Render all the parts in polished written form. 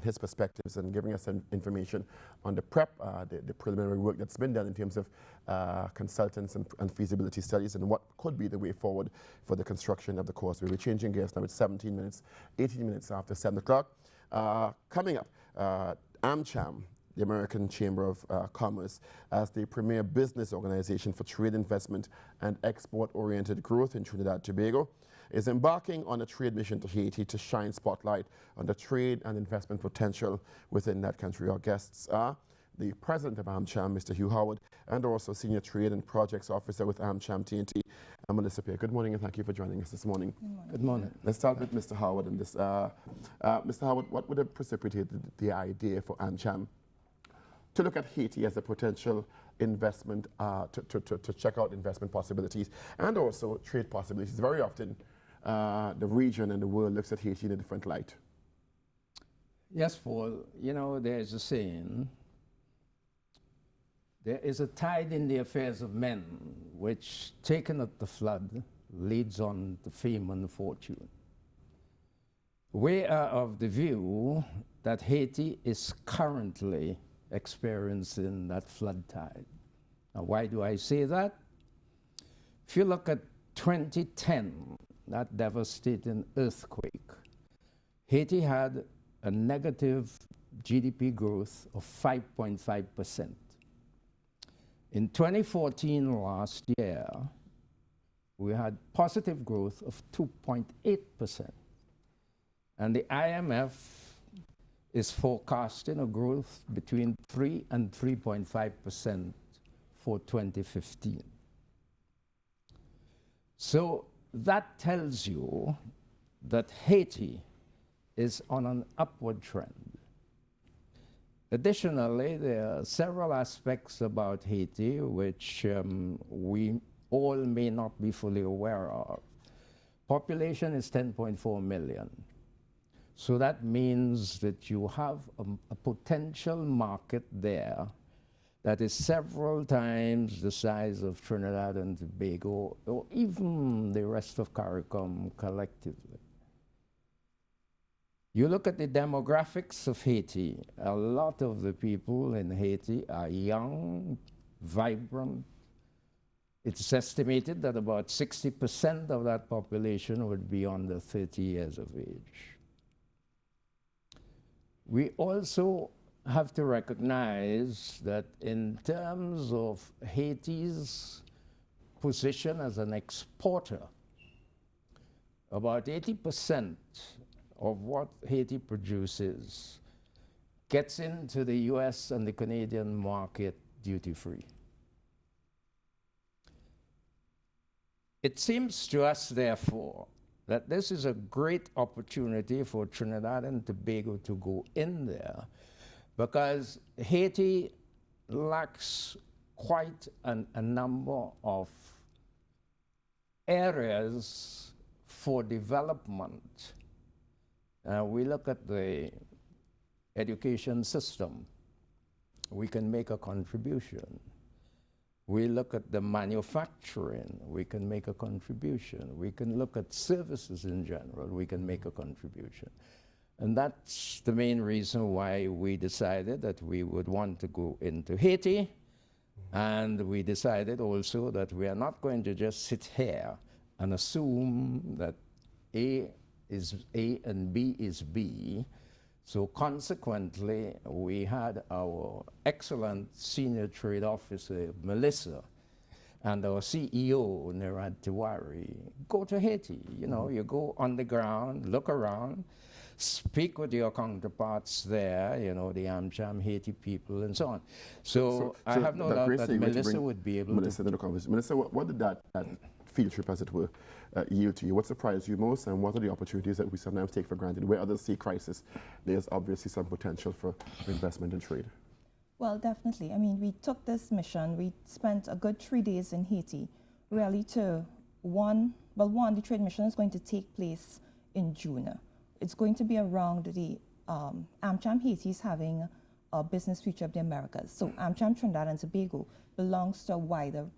his perspectives and giving us some information on the the preliminary work that's been done in terms of consultants and feasibility studies and what could be the way forward for the construction of the causeway. We're changing gears now. It's 18 minutes after 7 o'clock. Coming up, AmCham, the American Chamber of Commerce, as the premier business organization for trade investment and export-oriented growth in Trinidad and Tobago, is embarking on a trade mission to Haiti to shine spotlight on the trade and investment potential within that country. Our guests are the president of AmCham, Mr. Hugh Howard, and also senior trade and projects officer with AmCham TNT, Melissa Pierre. Good morning, and thank you for joining us this morning. Good morning. Let's start with Mr. Howard. And this, Mr. Howard, what would have precipitated the idea for AmCham to look at Haiti as a potential investment, to check out investment possibilities and also trade possibilities? Very often, the region and the world looks at Haiti in a different light. Yes, Paul. You know, there's a saying, there is a tide in the affairs of men, which, taken at the flood, leads on to fame and fortune. We are of the view that Haiti is currently experiencing that flood tide. Now, why do I say that? If you look at 2010, that devastating earthquake, Haiti had a negative GDP growth of 5.5%. In 2014, last year, we had positive growth of 2.8%. And the IMF is forecasting a growth between 3 and 3.5% for 2015. So that tells you that Haiti is on an upward trend. Additionally, there are several aspects about Haiti which we all may not be fully aware of. Population is 10.4 million. So that means that you have a potential market there that is several times the size of Trinidad and Tobago, or even the rest of CARICOM collectively. You look at the demographics of Haiti, a lot of the people in Haiti are young, vibrant. It's estimated that about 60% of that population would be under 30 years of age. We also have to recognize that in terms of Haiti's position as an exporter, about 80% of what Haiti produces gets into the US and the Canadian market duty-free. It seems to us, therefore, that this is a great opportunity for Trinidad and Tobago to go in there, because Haiti lacks quite a number of areas for development. We look at the education system, we can make a contribution. We look at the manufacturing, we can make a contribution. We can look at services in general, we can make a contribution. And that's the main reason why we decided that we would want to go into Haiti. And we decided also that we are not going to just sit here and assume that A is A and B is B. So consequently, we had our excellent senior trade officer, Melissa, and our CEO, Nirad Tiwari, go to Haiti. You know, you go on the ground, look around, speak with your counterparts there, you know, the AmCham Haiti people and so on. So I have no doubt that Melissa would be able to... Melissa, what did that field trip, as it were, yield to you? What surprised you most, and what are the opportunities that we sometimes take for granted? Where others see crisis, there's obviously some potential for investment and trade. Well, definitely. I mean, we took this mission, we spent a good 3 days in Haiti, really to, the trade mission is going to take place in June. It's going to be around the, AmCham Haiti is having a business future of the Americas. So AmCham Trinidad and Tobago belongs to a wider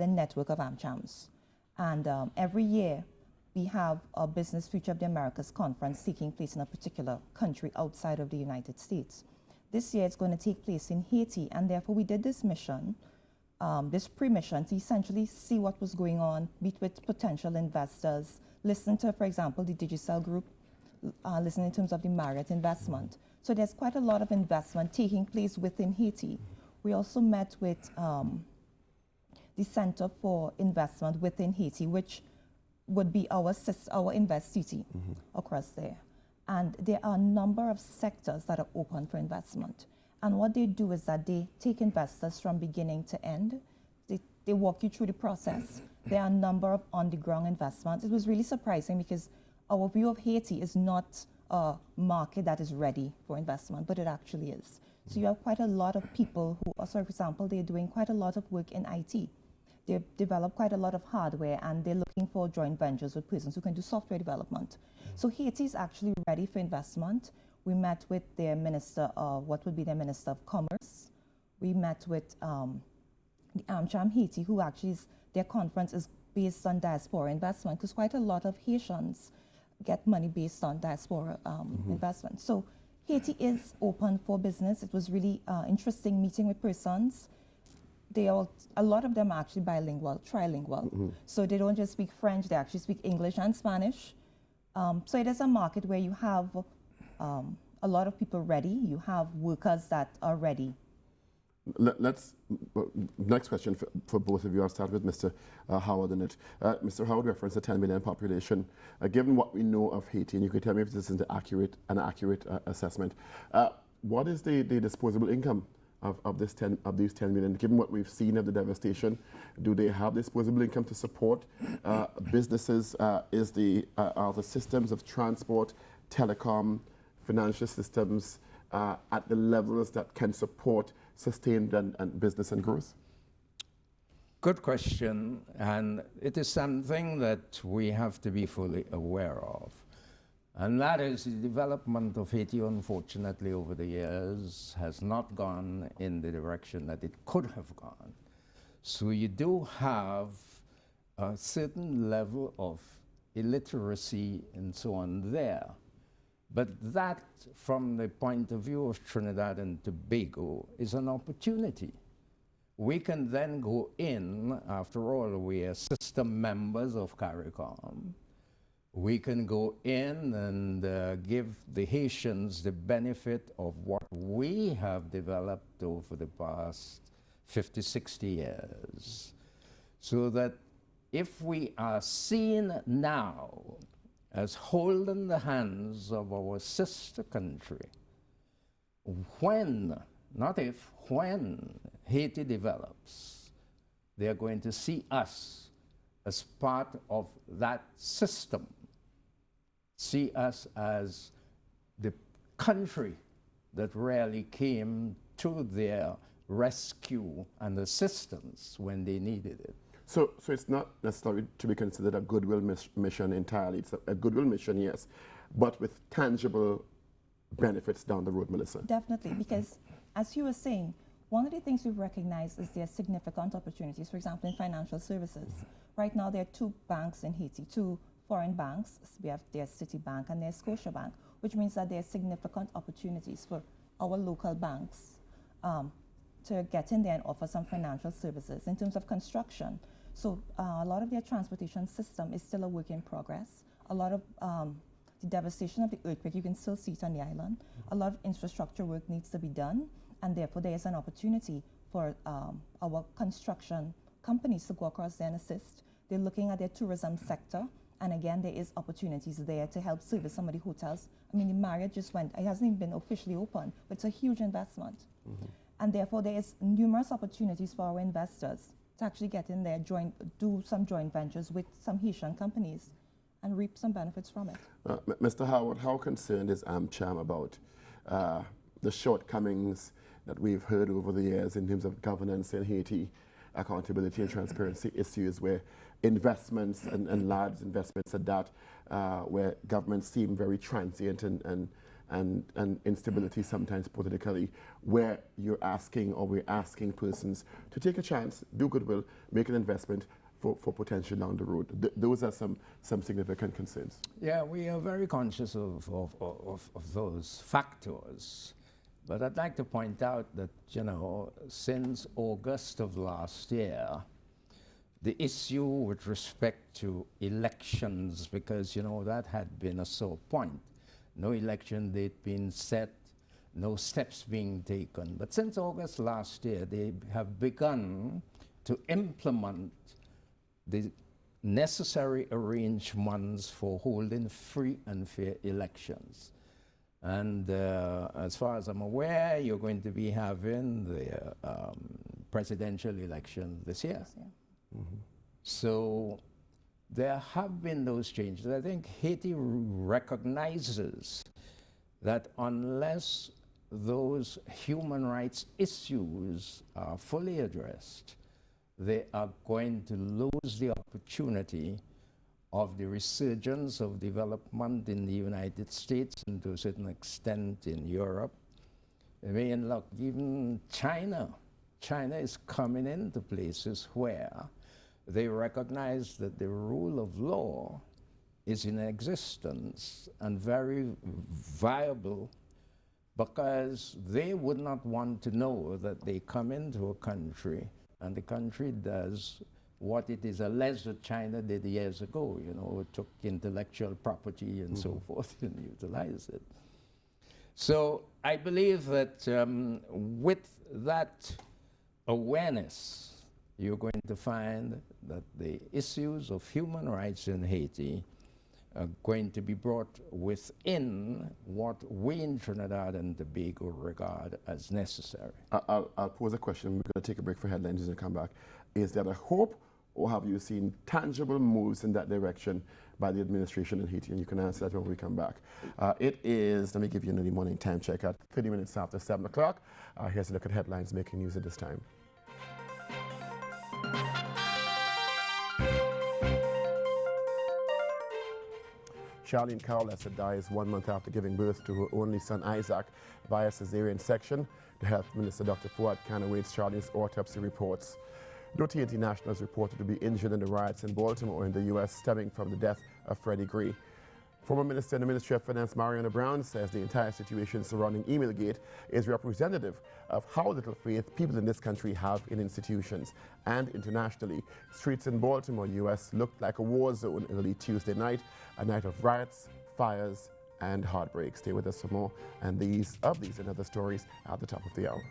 network of AmChams. And every year, we have a Business Future of the Americas conference taking place in a particular country outside of the United States. This year it's going to take place in Haiti, and therefore we did this mission, this pre-mission, to essentially see what was going on, meet with potential investors, listen to, for example, the Digicel Group, listen in terms of the Marriott investment. So there's quite a lot of investment taking place within Haiti. We also met with the Center for Investment within Haiti, which would be our Invest City across there. And there are a number of sectors that are open for investment. And what they do is that they take investors from beginning to end. They walk you through the process. There are a number of on-the-ground investments. It was really surprising because our view of Haiti is not a market that is ready for investment, but it actually is. So you have quite a lot of people who, for example, they're doing quite a lot of work in IT. They've developed quite a lot of hardware, and they're looking for joint ventures with persons who can do software development. So Haiti is actually ready for investment. We met with their minister, what would be their Minister of Commerce. We met with the AmCham Haiti, who actually their conference is based on diaspora investment, because quite a lot of Haitians get money based on diaspora investment. So Haiti is open for business. It was really interesting meeting with persons. A lot of them are actually bilingual, trilingual. So they don't just speak French, they actually speak English and Spanish. So it is a market where you have a lot of people ready. You have workers that are ready. Next question for both of you. I'll start with Mr. Howard in it. Mr. Howard referenced a 10 million population. Given what we know of Haiti, and you could tell me if this is an accurate assessment, what is the disposable income of these 10 million? Given what we've seen of the devastation, do they have disposable income to support businesses? Are the systems of transport, telecom, financial systems at the levels that can support sustained and business and growth? Good question, and it is something that we have to be fully aware of. And that is the development of Haiti, unfortunately, over the years, has not gone in the direction that it could have gone. So you do have a certain level of illiteracy and so on there. But that, from the point of view of Trinidad and Tobago, is an opportunity. We can then go in, after all, we are system members of CARICOM. We can go in and give the Haitians the benefit of what we have developed over the past 50, 60 years. So that if we are seen now as holding the hands of our sister country, when, not if, when Haiti develops, they are going to see us as part of that system, see us as the country that really came to their rescue and assistance when they needed it. So it's not necessarily to be considered a goodwill mission entirely. It's a goodwill mission, yes, but with tangible benefits down the road, Melissa. Definitely, because as you were saying, one of the things we've recognized is there are significant opportunities, for example, in financial services. Right now, there are 2 banks in Haiti, 2 foreign banks. We have there's Citibank and there's Scotiabank, which means that there are significant opportunities for our local banks to get in there and offer some financial services in terms of construction. So a lot of their transportation system is still a work in progress. A lot of the devastation of the earthquake, you can still see it on the island. A lot of infrastructure work needs to be done, and therefore there is an opportunity for our construction companies to go across there and assist. They're looking at their tourism sector, and again, there is opportunities there to help service some of the hotels. I mean, the Marriott just went, it hasn't even been officially open, but it's a huge investment. And therefore, there is numerous opportunities for our investors to actually get in there, do some joint ventures with some Haitian companies and reap some benefits from it. Mr. Howard, how concerned is AmCham about the shortcomings that we've heard over the years in terms of governance in Haiti, accountability and transparency issues where investments and large investments at that, where governments seem very transient and instability sometimes politically, where you're asking or we're asking persons to take a chance, do goodwill, make an investment for potential down the road. Those are some significant concerns. Yeah, we are very conscious of those factors. But I'd like to point out that, since August of last year, the issue with respect to elections, because, that had been a sore point. No election date being set, no steps being taken. But since August last year, they have begun to implement the necessary arrangements for holding free and fair elections. And as far as I'm aware, you're going to be having the presidential election this year. Mm-hmm. So there have been those changes. I think Haiti recognizes that unless those human rights issues are fully addressed, they are going to lose the opportunity of the resurgence of development in the United States and to a certain extent in Europe. I mean, look, even China is coming into places where they recognize that the rule of law is in existence and very viable, because they would not want to know that they come into a country and the country does what it is alleged that China did years ago, it took intellectual property and so forth and utilized it. So I believe that with that awareness, you're going to find that the issues of human rights in Haiti are going to be brought within what we in Trinidad and Tobago regard as necessary. I'll pose a question. We're going to take a break for headlines and come back. Is there a hope, or have you seen tangible moves in that direction by the administration in Haiti? And you can answer that when we come back. It is, let me give you an early morning time check at 30 minutes after 7 o'clock. Here's a look at headlines making news at this time. Charlene Cowlesser dies 1 month after giving birth to her only son Isaac via cesarean section. The Health Minister, Dr. Fuad Khan, awaits Charlene's autopsy reports. No TNT national is reported to be injured in the riots in Baltimore in the U.S. stemming from the death of Freddie Gray. Former Minister in the Ministry of Finance, Mariana Brown, says the entire situation surrounding Emailgate is representative of how little faith people in this country have in institutions. And internationally, streets in Baltimore, U.S. looked like a war zone early Tuesday night, a night of riots, fires, and heartbreak. Stay with us for more, and these and other stories at the top of the hour.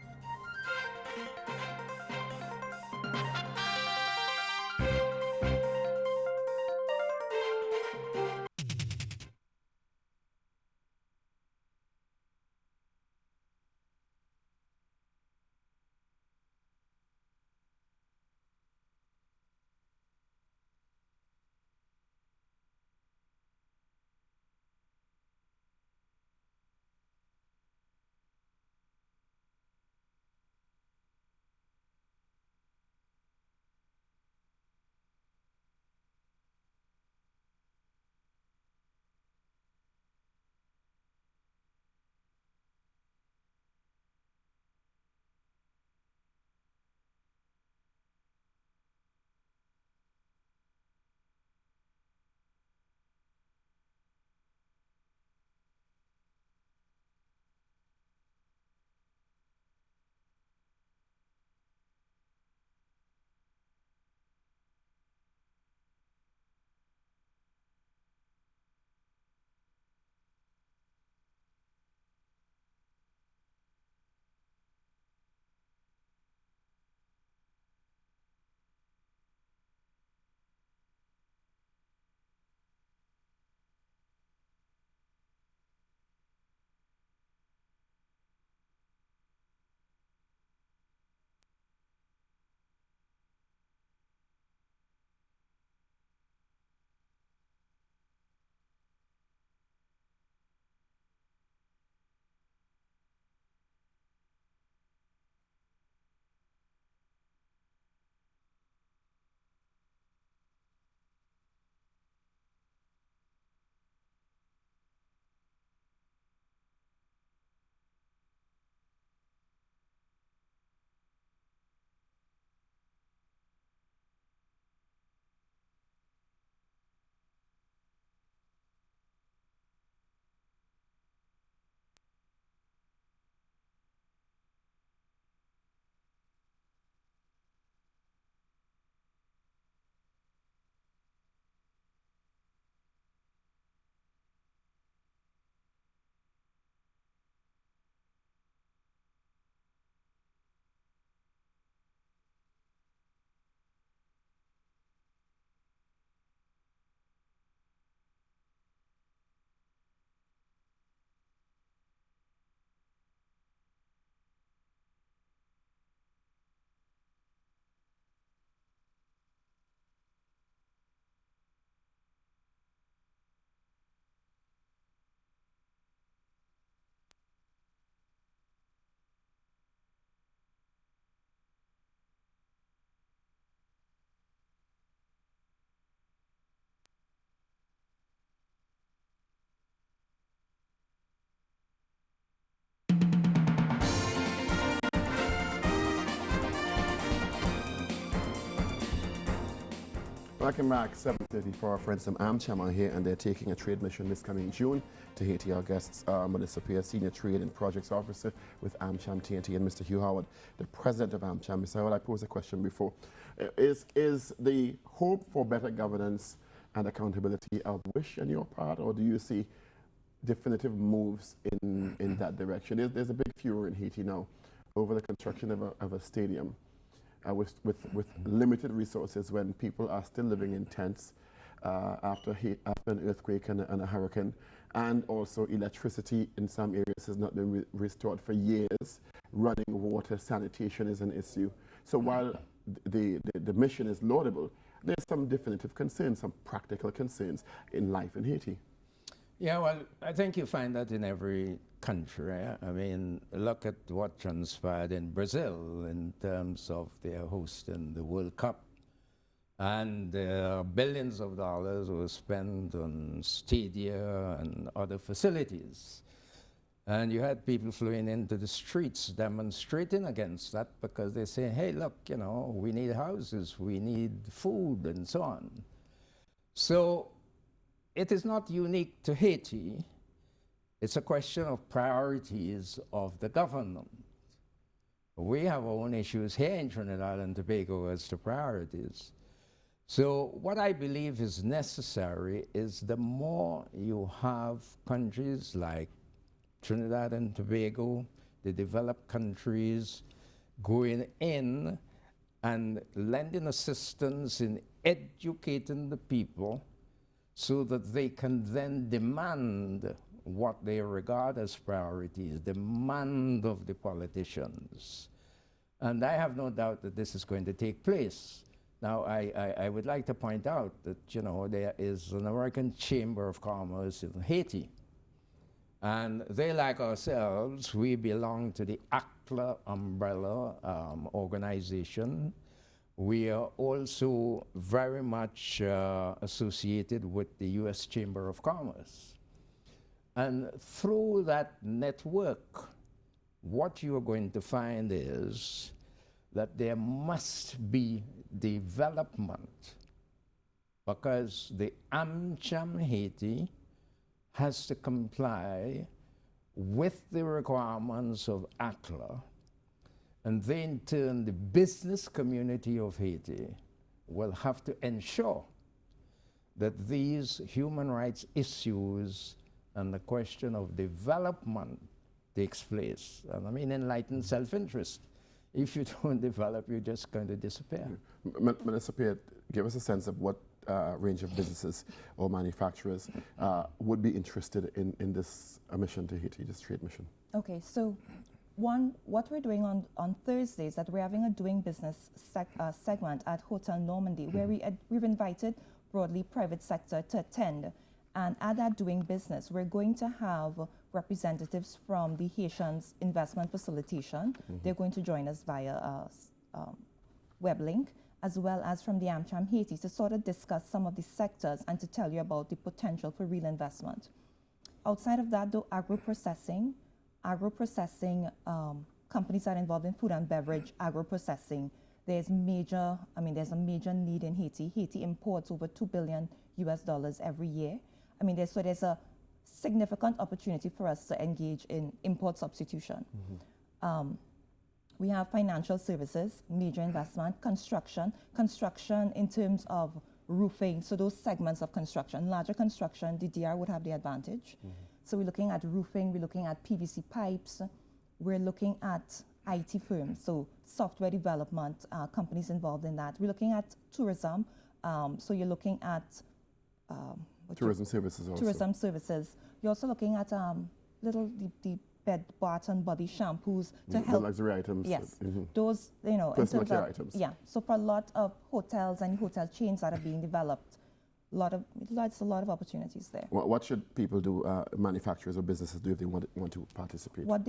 Welcome back, 7:30 for our friends from AmCham are here, and they're taking a trade mission this coming June to Haiti. Our guests are Melissa Pierce, Senior Trade and Projects Officer with AmCham TNT, and Mr. Hugh Howard, the President of AmCham. Mr. Howard, I posed a question before. Is the hope for better governance and accountability a wish on your part, or do you see definitive moves in that direction? There's a big furor in Haiti now over the construction of a stadium. With limited resources, when people are still living in tents after an earthquake and a hurricane, and also electricity in some areas has not been restored for years. Running water, sanitation is an issue. So while the mission is laudable, there's some definitive concerns, some practical concerns in life in Haiti. Yeah, well, I think you find that in every country. I mean, look at what transpired in Brazil in terms of their hosting the World Cup. And billions of dollars were spent on stadia and other facilities. And you had people flowing into the streets demonstrating against that because they say, hey, look, you know, we need houses, we need food, and so on. So it is not unique to Haiti. It's a question of priorities of the government. We have our own issues here in Trinidad and Tobago as to priorities. So what I believe is necessary is the more you have countries like Trinidad and Tobago, the developed countries, going in and lending assistance in educating the people so that they can then demand what they regard as priorities, demand of the politicians. And I have no doubt that this is going to take place. Now, I would like to point out that, you know, there is an American Chamber of Commerce in Haiti. And they, like ourselves, we belong to the ACLA umbrella organization. We are also very much associated with the U.S. Chamber of Commerce. And through that network, what you are going to find is that there must be development, because the AmCham Haiti has to comply with the requirements of ACLA, and then in turn the business community of Haiti will have to ensure that these human rights issues and the question of development takes place. And I mean, enlightened self-interest. If you don't develop, you're just going to disappear. Minister Pierre, give us a sense of what range of businesses or manufacturers would be interested in this mission to Haiti, this trade mission. Okay, so what we're doing on Thursday is that we're having a doing business segment at Hotel Normandy, where we've invited broadly private sector to attend. And at that doing business, we're going to have representatives from the Haitians Investment Facilitation. They're going to join us via web link, as well as from the AmCham Haiti, to sort of discuss some of the sectors and to tell you about the potential for real investment. Outside of that, though, agro-processing companies that are involved in food and beverage, agro-processing, there's a major need in Haiti. Haiti imports over $2 billion every year. I mean, there's a significant opportunity for us to engage in import substitution. We have financial services, major investment, construction in terms of roofing, so those segments of construction. Larger construction, the DR would have the advantage. So we're looking at roofing, we're looking at PVC pipes, we're looking at IT firms, so software development, companies involved in that. We're looking at tourism, so you're looking at tourism services also. Tourism services. You're also looking at the bed, bath, and body shampoos to help. The luxury items. Yes, those, you know, personal care items. Yeah, so for a lot of hotels and hotel chains that are being developed, Lots a lot of opportunities there. What should people do, manufacturers or businesses do if they want to participate? What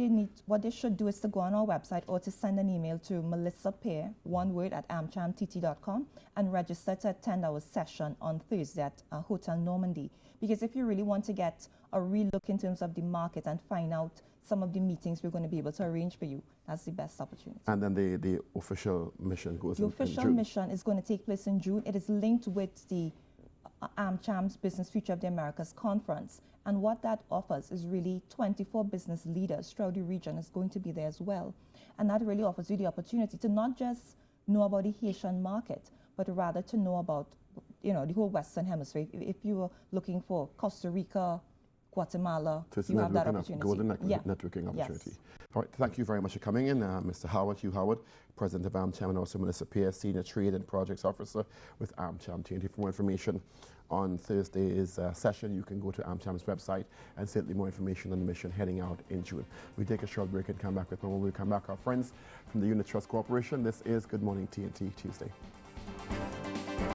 they should do is to go on our website or to send an email to Melissa Pear, one word, at amchamtt.com and register to attend our session on Thursday at Hotel Normandy. Because if you really want to get a real look in terms of the market and find out some of the meetings we're going to be able to arrange for you, that's the best opportunity. And then the official mission goes The in official June. mission is going to take place in June. It is linked with the AmCham's Business Future of the Americas conference. And what that offers is really 24 business leaders throughout the region is going to be there as well. And that really offers you the opportunity to not just know about the Haitian market, but rather to know about, the whole Western Hemisphere. If you were looking for Costa Rica, Guatemala, So it's you have that networking opportunity. golden Yeah. networking opportunity. Yes. All right, thank you very much for coming in, Mr. Hugh Howard, President of AmCham, and also Melissa Pierce, Senior Trade and Projects Officer with AmCham TNT. For more information on Thursday's session, you can go to AmCham's website and certainly more information on the mission heading out in June. We take a short break and come back with more. When we come back, our friends from the Unit Trust Corporation. This is Good Morning TNT Tuesday.